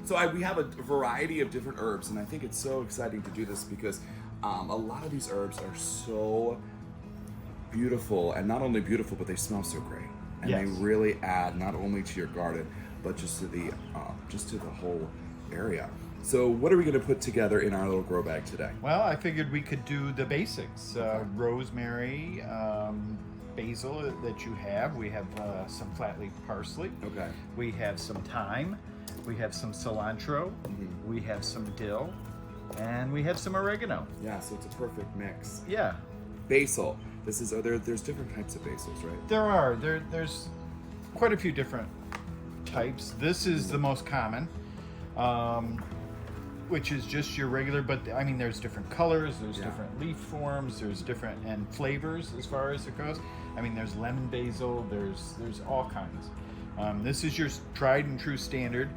We have a variety of different herbs, and I think it's so exciting to do this because a lot of these herbs are so beautiful, and not only beautiful, but they smell so great, and Yes. they really add not only to your garden, but just to the whole area. So what are we going to put together in our little grow bag today? Well, I figured we could do the basics. Okay. Rosemary, basil that you have. We have some flat leaf parsley. Okay. We have some thyme. We have some cilantro. Mm-hmm. We have some dill. And we have some oregano. Yeah, so it's a perfect mix. Yeah, Basil. There's different types of basils, right? there are. There's quite a few different types. This is the most common, which is just your regular, but I mean, there's different colors, there's different leaf forms, there's different and flavors as far as it goes. I mean, there's lemon basil, there's all kinds. This is your tried and true standard.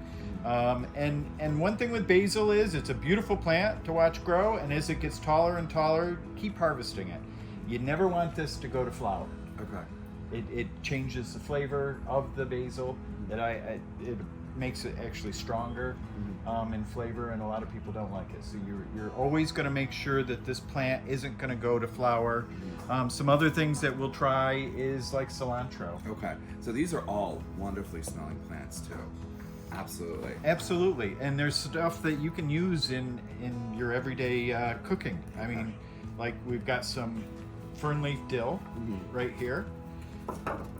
And one thing with basil is it's a beautiful plant to watch grow, and as it gets taller and taller, keep harvesting it. You never want this to go to flower. Okay. It changes the flavor of the basil. It makes it actually stronger in flavor, and a lot of people don't like it. So you're always going to make sure that this plant isn't going to go to flower. Some other things that we'll try is like cilantro. Okay. So these are all wonderfully smelling plants too. Absolutely. Absolutely, and there's stuff that you can use in your everyday cooking. I mean, like we've got some fern leaf dill right here.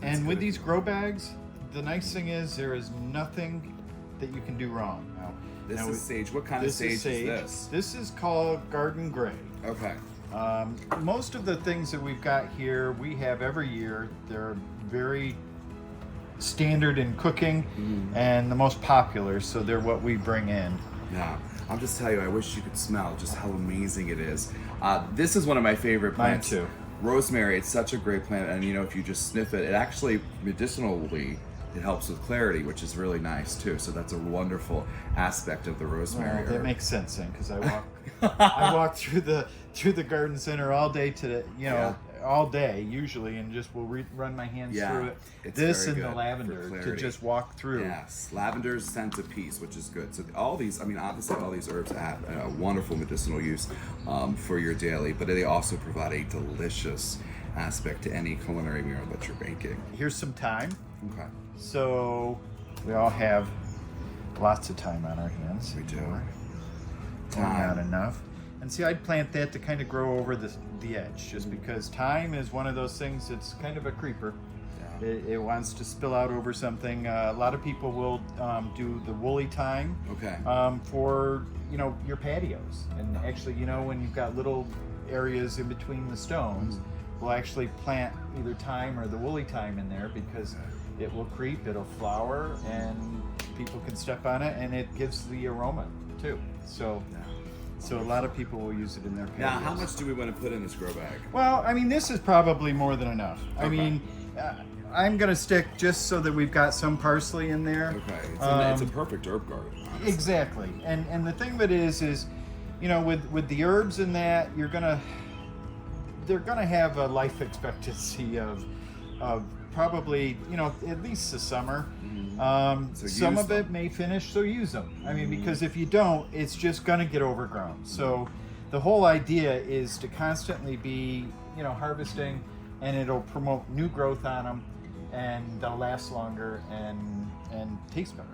And with these grow bags, the nice thing is there is nothing that you can do wrong. This is sage. What kind of sage is this? This is called garden gray. Okay. Most of the things that we've got here, we have every year. They're very standard in cooking and the most popular, so they're what we bring in. Yeah. I'll just tell you, I wish you could smell just how amazing it is. This is one of my favorite plants. Mine too. Rosemary, it's such a great plant, and if you just sniff it, it actually medicinally it helps with clarity, which is really nice too. So that's a wonderful aspect of the rosemary. Well, that makes sense then, because I walk through the garden center all day all day usually, and just will run my hands through it. This and the lavender to just walk through. Yes, lavender's scent of peace, which is good. So all these, obviously all these herbs have a wonderful medicinal use for your daily, but they also provide a delicious aspect to any culinary meal that you're making. Here's some thyme. Okay. So we all have lots of thyme on our hands. We do. Not enough. And see, I'd plant that to kind of grow over the edge, just because thyme is one of those things that's kind of a creeper. Yeah. It wants to spill out over something. A lot of people will do the woolly thyme for your patios. And actually, when you've got little areas in between the stones, we'll actually plant either thyme or the woolly thyme in there because it will creep, it'll flower, and people can step on it, and it gives the aroma too. So a lot of people will use it in their patios. Now, how much do we want to put in this grow bag? Well, I mean, this is probably more than enough. Okay. I mean, I'm going to stick just so that we've got some parsley in there. Okay, it's a perfect herb garden, honestly. Exactly. And the thing of it is with the herbs in that, they're gonna have a life expectancy of probably at least the summer. So some of it may finish, so use them. I mean, because if you don't, it's just gonna get overgrown. So the whole idea is to constantly be harvesting, and it'll promote new growth on them, and they'll last longer and taste better.